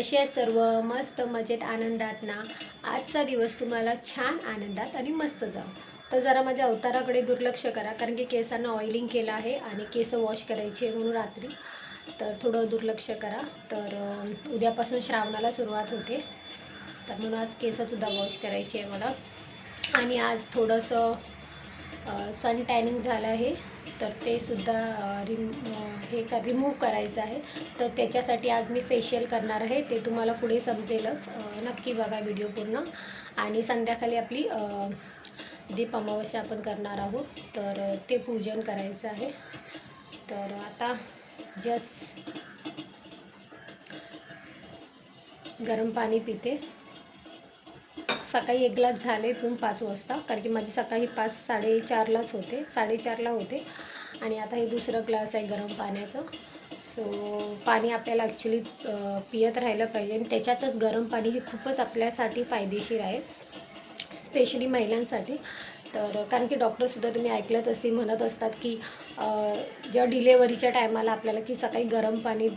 कसे आहेत सर्व? मस्त मजेत आनंदात ना? आजचा दिवस तुम्हाला छान आनंदात आणि मस्त जाऊ. तर जरा माझ्या अवताराकडे दुर्लक्ष करा, कारण की केसांना ऑइलिंग केलं आहे आणि केस वॉश करायचे म्हणून रात्री. तर थोडं दुर्लक्ष करा. तर उद्यापासून श्रावणाला सुरुवात होते, तर म्हणून आज केससुद्धा वॉश करायची आहे मला. आणि आज थोडंसं सन टॅनिंग झालं आहे, तर ते सुद्धा रिमूव्ह करायचं आहे. तर त्याच्यासाठी आज मी फेशियल करणार आहे, ते तुम्हाला पुढे समजेलच. नक्की बघा व्हिडिओ पूर्ण. आणि संध्याकाळी आपली दीप अमावस्या आपण करणार आहोत, तर ते पूजन करायचं आहे. तर आता जस्ट गरम पाणी पिते. सकाळी 1 ग्लास झाले पण 5 वाजता, कारण की माझी सकाळी 5-4:30लाच होते, 4:30ला होते. आणि आता हे दुसरं ग्लास आहे गरम पाण्याचं. सो पाणी आपल्याला ॲक्च्युली पियत राहिलं पाहिजे, आणि त्याच्यातच गरम पाणी हे खूपच आपल्यासाठी फायदेशीर आहे, स्पेशली महिलांसाठी. तर कारण की डॉक्टरसुद्धा तुम्ही ऐकलंच असेल, म्हणत असतात की जेव्हा डिलेवरीच्या टायमाला आपल्याला की सकाळी गरम पाणी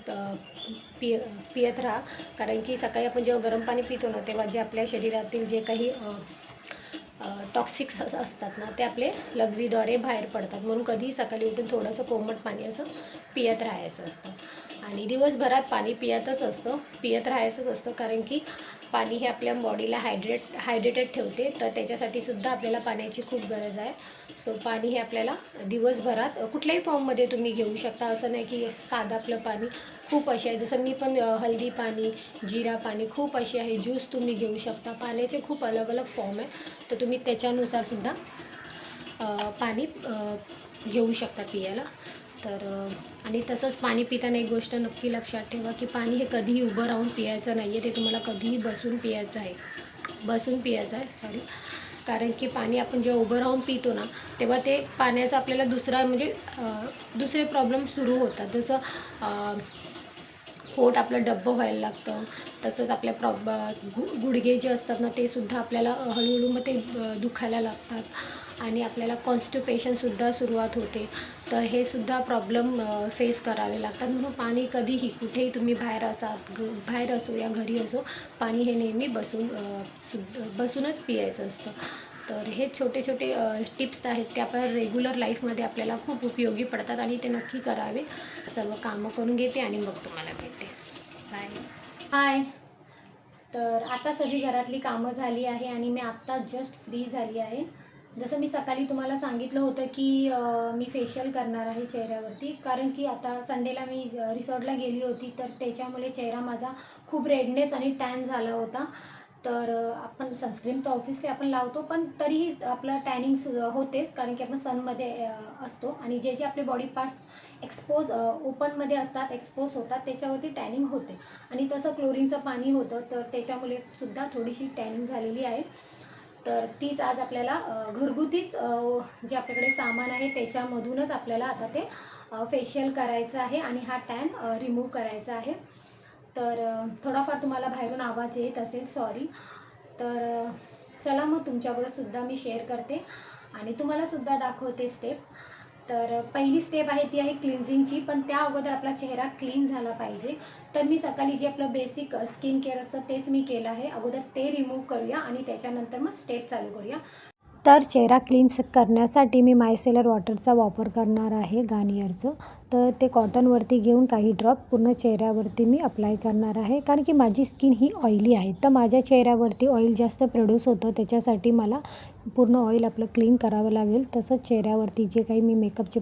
पियत राहा. कारण की सकाळी आपण जेव्हा गरम पाणी पितो ना, तेव्हा जे आपल्या शरीरातील जे काही टॉक्सिक्स असतात ना, ते आपले लघवीद्वारे बाहेर पडतात. म्हणून कधीही सकाळी उठून थोडंसं कोमट पाणी असं पियत राहायचं असतं. आणि दिवसभरात पाणी पियत राहायचंच असतं, कारण की पाणी हे आपल्या बॉडीला हायड्रेटेड ठेवते. तर त्याच्यासाठीसुद्धा आपल्याला पाण्याची खूप गरज आहे. सो पाणी हे आपल्याला दिवसभरात कुठल्याही फॉर्ममध्ये तुम्ही घेऊ शकता. असं नाही की साधं आपलं पाणी. खूप असे आहे, जसं मी पण हल्दी पाणी, जिरा पाणी, खूप असे आहे. ज्यूस तुम्ही घेऊ शकता. पाण्याचे खूप अलग अलग फॉर्म आहे, तर तुम्ही त्याच्यानुसारसुद्धा पाणी घेऊ शकता पियाला. तर आणि तसंच पाणी पिताना एक गोष्ट नक्की लक्षात ठेवा, की पाणी हे कधीही उभं राहून पियायचं नाही आहे. ते तुम्हाला कधीही बसून पियायचं आहे सॉरी. कारण की पाणी आपण जेव्हा उभं राहून पितो ना, तेव्हा ते पाण्याचा आपल्याला दुसरे प्रॉब्लेम सुरू होतात. जसं पोट आपलं डब्बं व्हायला लागतं. तसंच आपल्या गुडघे जे असतात ना, ते सुद्धा आपल्याला हळूहळू मग ते दुखायला लागतात, आणि आपल्याला कॉन्स्टिपेशनसुद्धा सुरुवात होते. तर हे सुद्धा प्रॉब्लेम फेस करावे लागतात. म्हणून पाणी कधीही कुठेही तुम्ही बाहेर असो या घरी असो, पाणी हे नेहमी बसूनच पियायचं असतं. तर हे छोटे छोटे टिप्स आहेत, ते आपल्या रेग्युलर लाईफमध्ये आपल्याला खूप उपयोगी पडतात, आणि ते नक्की करावे. सर्व कामं करून घेते आणि मग तुम्हाला भेटते. हाय. तर आता सगळी घरातली कामं झाली आहे, आणि मी आत्ता जस्ट फ्री झाली आहे. जसं मी सकाळी तुम्हाला सांगितलं होतं की मी फेशियल करणार आहे चेहऱ्यावरती, कारण की आता संडेला मी रिसॉर्टला गेली होती, तर त्याच्यामुळे चेहरा माझा खूप रेडनेस आणि टॅन झाला होता. तर आपण सनस्क्रीन तर ऑब्व्हियसली आपण लावतो, पण तरीही आपलं टॅनिंग होतेच, कारण की आपण सनमध्ये असतो, आणि जे आपले बॉडी पार्ट्स ओपनमध्ये असतात, एक्सपोज होतात, त्याच्यावरती टॅनिंग होते. आणि तसं क्लोरीनचं पाणी होतं, तर त्याच्यामुळे सुद्धा थोडीशी टॅनिंग झालेली आहे. तर तीच आज आपल्याला घरगुतीच जे आपल्याकडे सामान आहे त्याच्यामधूनच आपल्याला आता ते फेशियल करायचं आहे, आणि हा टॅन रिमूव्ह करायचा आहे. तर थोडाफार तुम्हाला बाहेरून आवाज येत असेल, सॉरी. तर चला मग तुमच्याबरोबरसुद्धा मी शेअर करते, आणि तुम्हालासुद्धा दाखवते स्टेप. तर पहिली स्टेप आहे ती आहे क्लिन्झिंगची, पण त्या अगोदर आपला चेहरा क्लीन झाला पाहिजे. तर मी सकाळी जे आपलं बेसिक स्किन केअर असतं तेच मी केलं आहे. अगोदर ते रिमूव्ह करूया, आणि त्याच्यानंतर मग स्टेप चालू करूया. तर चेहरा क्लीन्स करण्यासाठी मी मायसेलर वॉटरचा वापर करणार आहे, गार्नियरचं. तर ते कॉटनवरती घेऊन काही ड्रॉप पूर्ण चेहऱ्यावरती मी अप्लाय करणार आहे, कारण की माझी स्किन ही ऑइली आहे. तर माझ्या चेहऱ्यावरती ऑइल जास्त प्रोड्यूस होतं, त्याच्यासाठी मला पूर्ण ऑइल आपलं क्लीन करावं लागेल. तसंच चेहऱ्यावरती जे काही मी मेकअपचे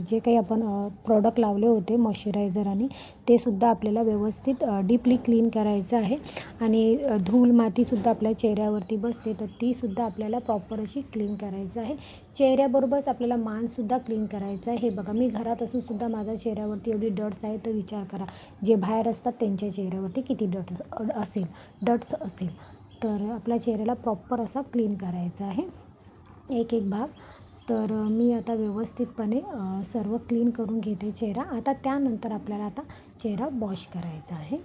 जे काही आपण प्रोडक्ट लावले होते मॉइश्चरायझर, आणि ते सुद्धा आपल्याला व्यवस्थित डीपली क्लीन करायचं आहे. आणि धूळ मातीसुद्धा आपल्या चेहऱ्यावरती बसते, तर तीसुद्धा आपल्याला प्रॉपर अशी क्लीन करायचं आहे. चेहऱ्याबरोबरच आपल्याला मानसुद्धा क्लीन करायचं आहे. हे बघा, मी घरात असूनसुद्धा माझ्या चेहऱ्यावरती एवढी डट्स आहे, तर विचार करा जे बाहेर असतात त्यांच्या चेहऱ्यावरती किती डट्स असेल. तर आपल्या चेहऱ्याला प्रॉपर असा क्लीन करायचा आहे, एक एक भाग. तर मी आता व्यवस्थितपणे सर्व क्लीन करून घेते चेहरा. आता त्यानंतर आपल्याला आता चेहरा वॉश करायचा आहे.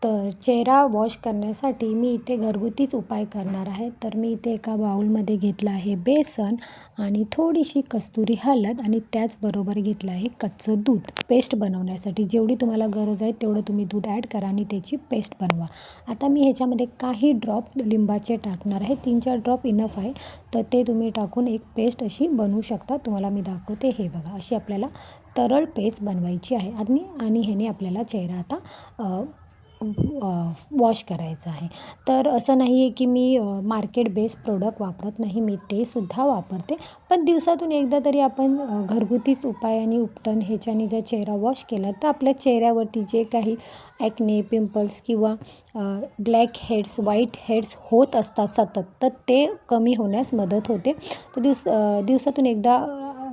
तर चेहरा वॉश करण्यासाठी मी इथे घरगुतीच उपाय करणार आहे. तर मी इथे एका बाउलमध्ये घेतलं आहे बेसन आणि थोडीशी कस्तुरी हळद आणि त्याचबरोबर घेतलं आहे कच्चं दूध पेस्ट बनवण्यासाठी. जेवढी तुम्हाला गरज आहे तेवढं तुम्ही दूध ॲड करा आणि त्याची पेस्ट बनवा. आता मी ह्याच्यामध्ये काही ड्रॉप लिंबाचे टाकणार आहे. 3-4 ड्रॉप इनफ आहे. तर ते तुम्ही टाकून एक पेस्ट अशी बनवू शकता. तुम्हाला मी दाखवते. हे बघा, अशी आपल्याला तरळ पेस्ट बनवायची आहे आणि ह्याने आपल्याला चेहरा आता वॉश करायचं आहे. तर असं नाही आहे की मी मार्केट बेस्ड प्रोडक्ट वापरत नाही, मी ते सुद्धा वापरते. पण दिवसातून एकदा तरी आपण घरगुतीच उपाय आणि उपटन ह्याच्याने जर चेहरा वॉश केला तर आपल्या चेहऱ्यावरती जे काही ॲक्ने, पिंपल्स किंवा ब्लॅक हेड्स, व्हाईट हेड्स होत असतात सतत, तर ते कमी होण्यास मदत होते. तर दिवसातून एकदा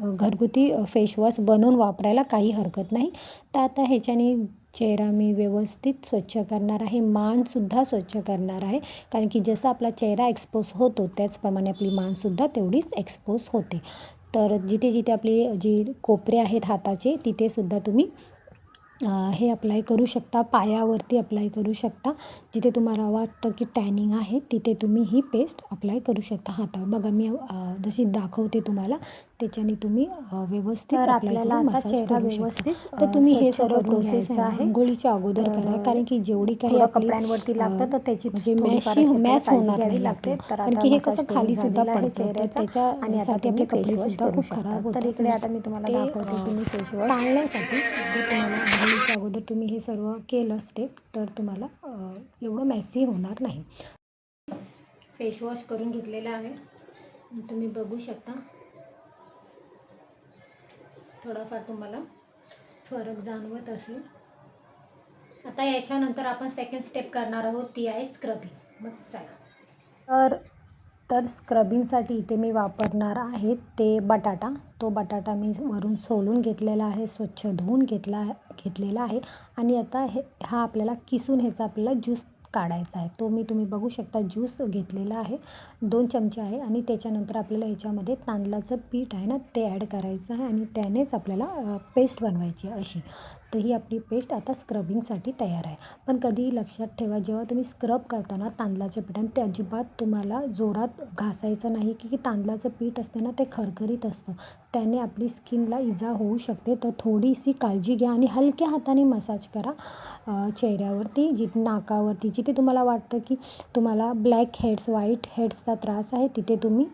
घरगुती फेसवॉश बनवून वापरायला काही हरकत नाही. तर आता ह्याच्याने चेहरा मी व्यवस्थित स्वच्छ करणार आहे. मानसुद्धा स्वच्छ करणार आहे. कारण की जसा आपला चेहरा एक्सपोज होतो त्याचप्रमाणे आपली मानसुद्धा तेवढीच एक्सपोज होते. तर जिथे जिथे आपली जी कोपरे आहेत हाताचे तिथेसुद्धा तुम्ही हे अप्लाय करू शकता. पायावरती अप्लाय करू शकता. जिथे तुम्हाला वाटतं की टॅनिंग आहे तिथे तुम्ही ही पेस्ट अप्लाय करू शकता हातावर. बघा मी जशी दाखवते तुम्हाला त्याच्याने तुम्ही व्यवस्थित तर अप्लाय आपल्याला करून आता मसाज चेहरा करू शकता. व्यवस्थित तर तुम्ही हे स्वच्छ सर्व करून प्रोसेस घ्यायचं आहे. अंघोळीच्या अगोदर करा. कारण की जेवढी काही थोडं आपली कपड्यांवरती लागतं तर त्याची म्हणजे थोडीफार अशी आपल्याला मॅच काळजी होणार घ्यावी नाही लागते. आपल्याला. तर कारण आता की हे मसाज कसं करून खालीसुद्धा झालेला आहे पडतं. तर चेहऱ्याचा आणि आता त्याच्यासाठी तुम्ही आपले फेसवॉश कपडेसुद्धा करू खूप शकता. खराब तर होतात. इकडे आता मी तुम्हाला ते दाखवते की मी फेसवॉश टाळण्यासाठी जर तुम्हाला अंघोळीच्या अगोदर तुम्ही हे सर्व केलं स्टेप तर तुम्हाला एवढं मॅसी होणार नाही. फेसवॉश करून घेतलेला आहे. तुम्ही बघू शकता. थोडाफार तुम्हाला फरक जाणवत असेल. आता याच्यानंतर आपण सेकंड स्टेप करणार आहोत, ती आहे स्क्रबिंग. मग चला. तर स्क्रबिंगसाठी इथे मी वापरणार आहे ते बटाटा. तो बटाटा मी वरून सोलून घेतलेला आहे, स्वच्छ धुवून घेतलेला आहे आणि आता हा आपल्याला किसून ह्याचा आपल्याला ज्यूस काढायचा आहे. तुम्ही बघू शकता ज्यूस घेतलेला आहे. 2 चमचे आहे आणि त्याच्यानंतर आपल्याला ह्याच्यामध्ये तांदळाचं पीठ आहे ना ते ॲड करायचं आहे आणि त्यानेच आपल्याला पेस्ट बनवायची आहे अशी. तर ही आपली पेस्ट आता स्क्रबिंगसाठी तयार आहे. पण कधीही लक्षात ठेवा, जेव्हा तुम्ही स्क्रब करताना तांदळाच्या पिठाने ते अजिबात तुम्हाला जोरात घासायचं नाही की तांदळाचं पीठ असते ना ते खरखरीत असतं. त्याने आपली स्किनला इजा होऊ शकते. तर थोडीशी काळजी घ्या आणि हलक्या हाताने मसाज करा चेहऱ्यावरती, नाकावरती. जिथे तुम्हाला वाटतं की तुम्हाला ब्लॅक हेड्स, व्हाईट हेड्सचा त्रास आहे तिथे तुम्ही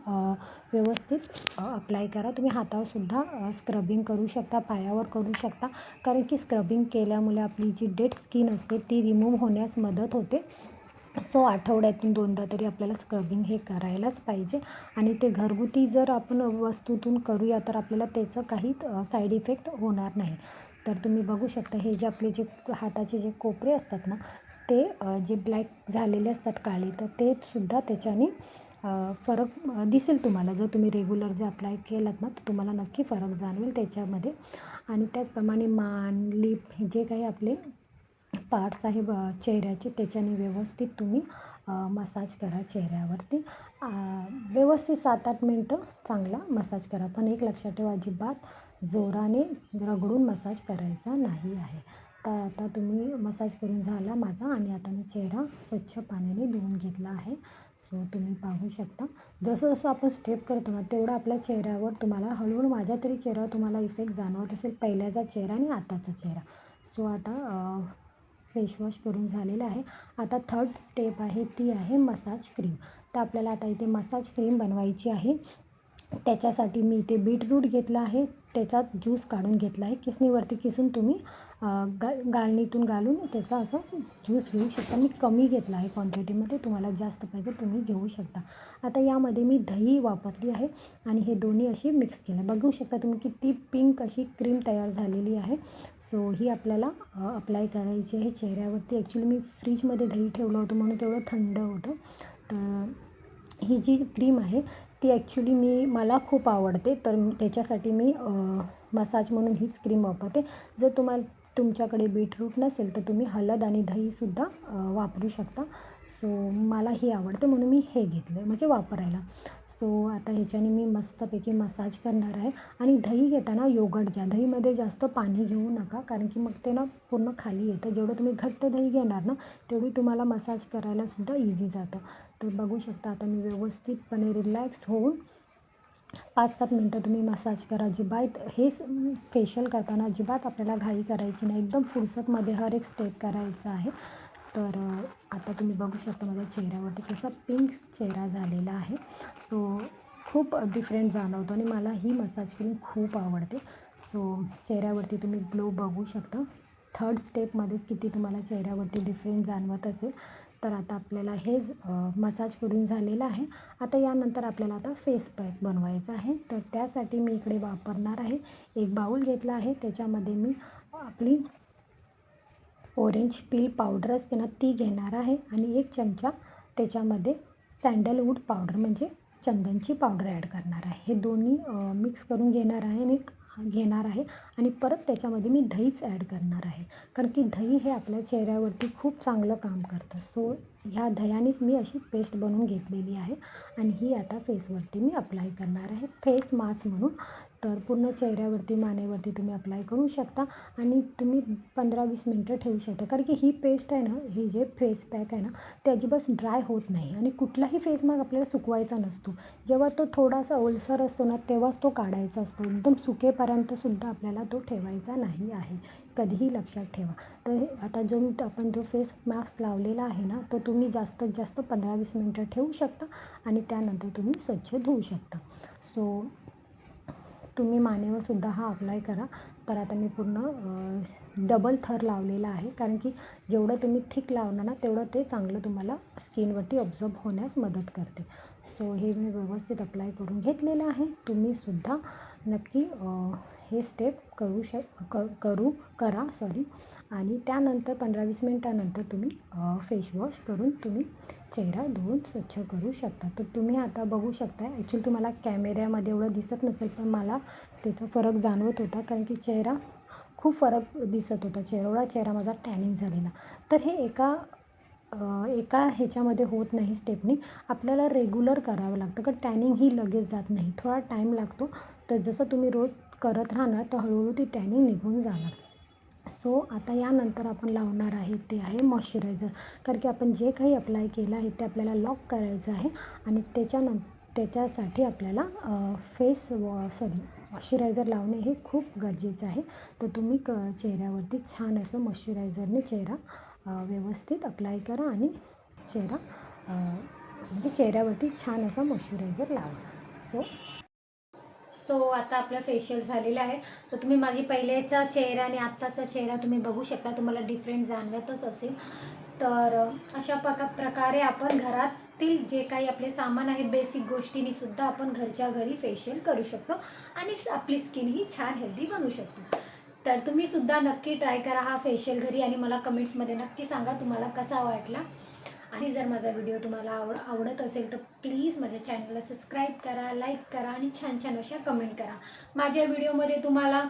व्यवस्थित अप्लाय करा. तुम्ही हातावरसुद्धा स्क्रबिंग करू शकता, पायावर करू शकता. कारण की स्क्रबिंग केल्यामुळे आपली जी डेड स्किन असते ती रिमूव्ह होण्यास मदत होते. सो आठवड्यातून 2दा तरी आपल्याला स्क्रबिंग हे करायलाच पाहिजे आणि ते घरगुती जर आपण वस्तूतून करूया तर आपल्याला त्याचं काही साईड इफेक्ट होणार नाही. तर तुम्ही बघू शकता हे जे आपले जे हाताचे जे कोपरे असतात ना ते जे ब्लॅक झालेले असतात काळे, तर ते सुद्धा त्याच्याने फरक दिसेल तुम्हाला. जर तुम्ही रेग्युलर जे अप्लाय केलात ना तर तुम्हाला नक्की फरक जाणवेल त्याच्यामध्ये. आणि त्याचप्रमाणे मान, लिप हे जे काही आपले पार्ट्स आहे चेहऱ्याचे त्याच्याने व्यवस्थित तुम्ही मसाज करा चेहऱ्यावरती. व्यवस्थित 7-8 मिनटं चांगला मसाज करा. पण एक लक्षात ठेवा, अजिबात जोराने रगडून मसाज करायचा नाही आहे. तर आता तुम्ही मसाज करून झाला माझा आणि आता मी चेहरा स्वच्छ पाण्याने धुवून घेतला आहे. सो तुम्ही पाहू शकता. जसं जसं आपण स्टेप करतो ना तेवढं आपल्या चेहऱ्यावर तुम्हाला हळूहळू माझ्या तरी चेहऱ्यावर तुम्हाला इफेक्ट जाणवत असेल, पहिल्याचा चेहरा आणि आताचा चेहरा. सो आता फेसवॉश करून झालेलं आहे. आता थर्ड स्टेप आहे ती आहे मसाज क्रीम. तर आपल्याला आता इथे मसाज क्रीम बनवायची आहे. त्याच्यासाठी मी इथे बीटरूट घेतला आहे, त्याचा ज्यूस काढून घेतला आहे. किसणीवरती किसून तुम्ही गाळणीतून घालून त्याचा असं ज्यूस घेऊ शकता. मी कमी घेतला आहे क्वांटिटीमध्ये, तुम्हाला जास्त पाहिजे तुम्ही घेऊ शकता. आता यामध्ये मी दही वापरली आहे आणि हे दोन्ही अशी मिक्स केलं. बघू शकता तुम्ही किती पिंक अशी क्रीम तयार झालेली आहे. सो ही आपल्याला अप्लाय करायची आहे चेहऱ्यावरती. ॲक्च्युली मी फ्रीजमध्ये दही ठेवलं होतं म्हणून तेवढं थंड होतं. तर ही जी क्रीम आहे ती ॲक्च्युली मला खूप आवडते. तर त्याच्यासाठी मी मसाज म्हणून हीच क्रीम वापरते. जर तुमच्याकडे बीटरूट नसेल तर तुम्ही हळद आणि दहीसुद्धा वापरू शकता. सो मला ही आवडते म्हणून मी हे घेतलं आहे म्हणजे वापरायला. सो आता ह्याच्याने मी मस्तपैकी मसाज करणार आहे. आणि दही घेताना योगर्ट घ्या. दहीमध्ये जास्त पाणी घेऊ नका कारण की मग ते ना पूर्ण खाली येतं. जेवढं तुम्ही घट्ट दही घेणार ना तेवढी तुम्हाला मसाज करायलासुद्धा इझी जातं. तर बघू शकता आता मी व्यवस्थितपणे रिलॅक्स होऊन 5-7 मिनटं तुम्ही मसाज करा. अजिबात हे फेशियल करताना अजिबात आपल्याला घाई करायची नाही. एकदम फुरसतमध्ये हर एक स्टेप करायचं आहे. तर आता तुम्ही बघू शकता माझ्या चेहऱ्यावरती कसा पिंक चेहरा झालेला आहे. सो खूप डिफरंट जाणवतो आणि मला ही मसाज क्रीम खूप आवडते. सो चेहऱ्यावरती तुम्ही ग्लो बघू शकता. 3rd स्टेपमध्येच किती तुम्हाला चेहऱ्यावरती डिफरंट जाणवत असेल. तर आता आपल्याला हेच मसाज करून झालेलं आहे. आता यानंतर आपल्याला आता फेस पॅक बनवायचा आहे. तर त्यासाठी मी इकडे वापरणार आहे एक बाऊल घेतला आहे. त्याच्यामध्ये मी आपली ऑरेंज पील पावडर असते ना ती घेणार आहे आणि 1 चमचा त्याच्यामध्ये सँडलवूड पावडर म्हणजे चंदनची पावडर ॲड करणार आहे. हे दोन्ही मिक्स करून घेणार आहे आणि परत त्याच्यामध्ये मी दहीच ॲड करणार आहे. कारण की दही हे आपल्या चेहऱ्यावरती खूप चांगलं काम करतं. सो ह्या दह्यानेच मी अशी पेस्ट बनवून घेतलेली आहे आणि ही आता फेसवरती मी अप्लाय करणार आहे फेस मास्क म्हणून. तर पूर्ण चेहऱ्यावरती मानेवरती तुम्ही अप्लाय करू शकता आणि तुम्ही 15-20 मिनटं ठेवू शकता. कारण की ही पेस्ट आहे ना ही जे फेस पॅक आहे ना ते अजिबात ड्राय होत नाही आणि कुठलाही फेस मास्क आपल्याला सुकवायचा नसतो. जेव्हा तो थोडासा ओलसर असतो ना तेव्हाच तो काढायचा असतो. एकदम सुकेपर्यंतसुद्धा आपल्याला तो ठेवायचा नाही आहे. कधीही लक्षात ठेवा. तर आता आपण जो फेस मास्क लावलेला आहे ना तो तुम्ही जास्तीत जास्त 15-20 मिनटं ठेवू शकता आणि त्यानंतर तुम्ही स्वच्छ धुवू शकता. सो तुम्ही मानेवरसुद्धा हा अप्लाय करा. तर आता मी पूर्ण डबल थर लावलेला आहे कारण की जेवढं तुम्ही थिक लावणार ना तेवढं ते चांगलं तुम्हाला स्किनवरती ऑब्झर्व होण्यास मदत करते. सो हे मी व्यवस्थित अप्लाय करून घेतलेलं आहे. तुम्हीसुद्धा नक्की हे स्टेप करा आणि त्यानंतर 15-20 मिनटानंतर तुम्ही फेसवॉश करून तुम्ही चेहरा धुवून स्वच्छ करू शकता. तर तुम्ही आता बघू शकता ॲक्च्युली तुम्हाला कॅमेऱ्यामध्ये एवढं दिसत नसेल पण मला त्याचा फरक जाणवत होता कारण की चेहरा खूप फरक दिसत होता. एवढा चेहरा माझा टॅनिंग झालेला. तर हे एका ह्याच्यामध्ये होत नाही स्टेपनी आपल्याला रेग्युलर करावं लागतं कारण टॅनिंग ही लगेच जात नाही. थोडा टाईम लागतो. तर जसं तुम्ही रोज करत राहणार तर हळूहळू ती टॅनिंग निघून जाणार. सो आता यानंतर आपण लावणार आहे ते आहे मॉइश्चरायझर. कारण की आपण जे काही अप्लाय केलं आहे ते आपल्याला लॉक करायचं आहे आणि त्याच्यासाठी आपल्याला मॉइश्चरायझर लावणे हे खूप गरजेचं आहे. तर तुम्ही चेहऱ्यावरती छान असं मॉइश्चरायझरने चेहरा व्यवस्थित अप्लाय करा आणि म्हणजे चेहऱ्यावरती छान असा मॉइश्चरायझर लावा. सो आता आपलं फेशियल झालेलं आहे. तर तुम्ही माझी पहिलेचा चेहरा आणि आत्ताचा चेहरा तुम्ही बघू शकता. तुम्हाला डिफरंट जाणवतच असेल. तर अशा प्रकारे आपण घरातील जे काही आपले सामान आहे बेसिक गोष्टींनीसुद्धा आपण घरच्या घरी फेशियल करू शकतो आणि आपली स्किन ही छान हेल्दी बनवू शकतो. तर तुम्हीसुद्धा नक्की ट्राय करा हा फेशियल घरी आणि मला कमेंट्समध्ये नक्की सांगा तुम्हाला कसा वाटला. आणि जर माझा व्हिडिओ तुम्हाला आवडत असेल तर प्लीज माझ्या चॅनलला सबस्क्राईब करा, लाईक करा आणि छान छान अशा कमेंट करा. माझ्या व्हिडिओमध्ये तुम्हाला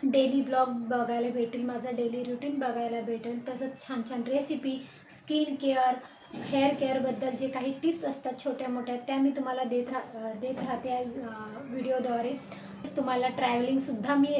डेली ब्लॉग बघायला भेटेल, माझं डेली रुटीन बघायला भेटेल. तसंच छान छान रेसिपी, स्किन केअर, हेअर केअरबद्दल जे काही टिप्स असतात छोट्या मोठ्या त्या मी तुम्हाला देत राहते व्हिडिओद्वारे. तुम्हाला ट्रॅव्हलिंगसुद्धा मी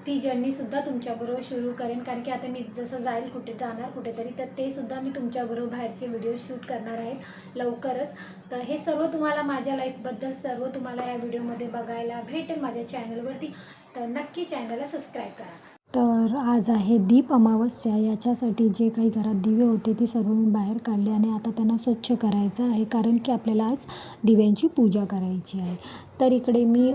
ती जर्नीसुद्धा तुमच्याबरोबर सुरू करेन कारण की आता मी जसं जाणार कुठेतरी तर ते सुद्धा मी तुमच्याबरोबर बाहेरचे व्हिडिओ शूट करणार आहे लवकरच. तर हे सर्व तुम्हाला माझ्या लाईफबद्दल सर्व तुम्हाला या व्हिडिओमध्ये बघायला भेटेल माझ्या चॅनलवरती. तर नक्की चॅनलला सबस्क्राईब करा. तर आज आहे दीप अमावस्या. याच्यासाठी जे काही घरात दिवे होते ते सर्व मी बाहेर काढले आणि आता त्यांना स्वच्छ करायचं आहे कारण की आपल्याला आज दिव्यांची पूजा करायची आहे. तर इकडे मी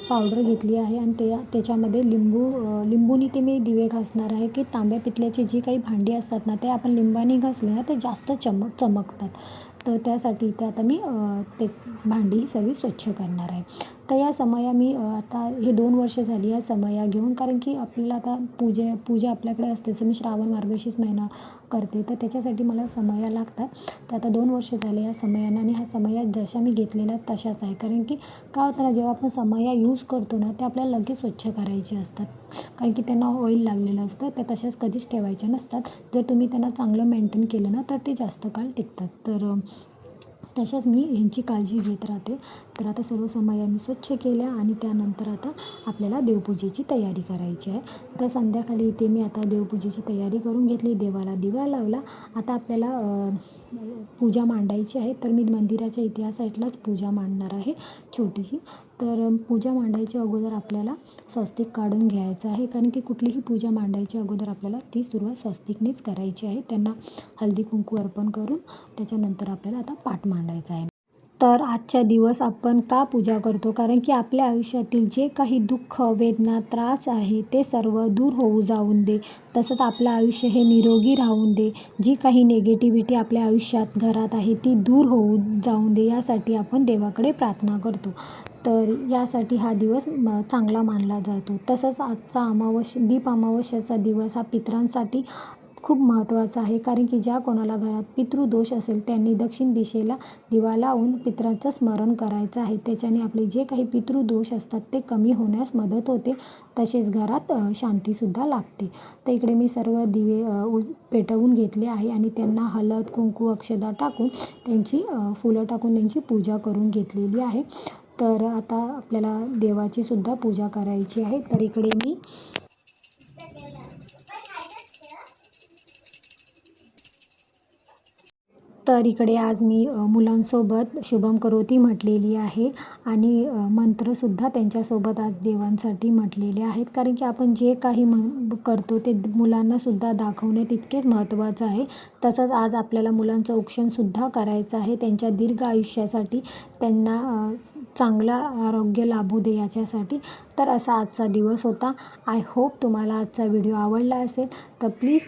पावडर घेतली आहे आणि त्याच्यामध्ये लिंबूनी ते मी दिवे घासणार आहे की तांब्या पितल्याची जी काही भांडी असतात ना ते आपण लिंबाने घासले ना ते जास्त चमकतात. तर त्यासाठी ते आता मी ते भांडी सगळी स्वच्छ करणार आहे. तर या समया मी आता हे 2 वर्ष झाली या समया घेऊन, कारण की आपल्याला आता पूजा आपल्याकडे असते. तर मी श्रावण मार्गशीर्ष महिना करते, तर त्याच्यासाठी मला समया लागतात. तर आता 2 वर्ष झाले या समयानं, आणि ह्या समया जशा मी घेतलेल्या तशाच आहे. कारण की काय होतं ना, जेव्हा आपण समया यूज करतो ना, ते आपल्याला लगेच स्वच्छ करायचे असतात, कारण की त्यांना ऑइल लागलेलं असतं. त्या तशाच कधीच ठेवायच्या नसतात. जर तुम्ही त्यांना चांगलं मेंटेन केलं ना, तर ते जास्त काळ टिकतात. तर तशाच मी ह्यांची काळजी घेत राहते. तर आता सर्व समया मी स्वच्छ केल्या, आणि त्यानंतर आता आपल्याला देवपूजेची तयारी करायची आहे. तर संध्याकाळी इथे मी आता देवपूजेची तयारी करून घेतली, देवाला दिवा लावला. आता आपल्याला पूजा मांडायची आहे. तर मी मंदिराच्या इथे या साईडलाच पूजा मांडणार आहे छोटीशी. तर पूजा मांडायच्या अगोदर आपल्याला स्वस्तिक काढून घ्यायचं आहे, कारण की कुठलीही पूजा मांडायच्या अगोदर आपल्याला ती सुरुवात स्वस्तिकनेच करायची आहे. त्यांना हळदी कुंकू अर्पण करून त्याच्यानंतर आपल्याला आता पाठ मांडायचा आहे. तर आजचा दिवस आपण का पूजा करतो, कारण की आपल्या आयुष्यातील जे काही दुःख, वेदना, त्रास आहे ते सर्व दूर होऊ जाऊन दे. तसंच आपलं आयुष्य हे निरोगी राहून दे. जी काही निगेटिव्हिटी आपल्या आयुष्यात घरात आहे ती दूर होऊ जाऊन दे, यासाठी आपण देवाकडे प्रार्थना करतो. तर यासाठी हा दिवस चांगला मानला जातो. तसंच आजचा दीप अमावस्येचा दिवस हा पितरांसाठी खूप महत्त्वाचा आहे, कारण की ज्या कोणाला घरात पितृदोष असेल त्यांनी दक्षिण दिशेला दिवा लावून पितरांचं स्मरण करायचं आहे. त्याच्याने आपले जे काही पितृदोष असतात ते कमी होण्यास मदत होते. तसेच घरात शांतीसुद्धा लाभते. तर इकडे मी सर्व दिवे पेटवून घेतले आहे, आणि त्यांना हळद, कुंकू, अक्षदा टाकून त्यांची फुलं टाकून त्यांची पूजा करून घेतलेली आहे. तर आता आपल्याला देवाचीसुद्धा पूजा करायची आहे. तर इकडे मी तर इकडे आज मी मुलांसोबत शुभम करोती म्हटलेली आहे, आणि मंत्रसुद्धा त्यांच्यासोबत आज देवांसाठी म्हटलेले आहेत. कारण की आपण जे काही करतो ते मुलांनासुद्धा दाखवणे तितकेच महत्त्वाचं आहे. तसंच आज आपल्याला मुलांचं औक्षणसुद्धा करायचं आहे, त्यांच्या दीर्घ आयुष्यासाठी, त्यांना चांगलं आरोग्य लाभू दे याच्यासाठी. तर असा आजचा दिवस होता. आय होप तुम्हाला आजचा व्हिडिओ आवडला असेल. तर प्लीज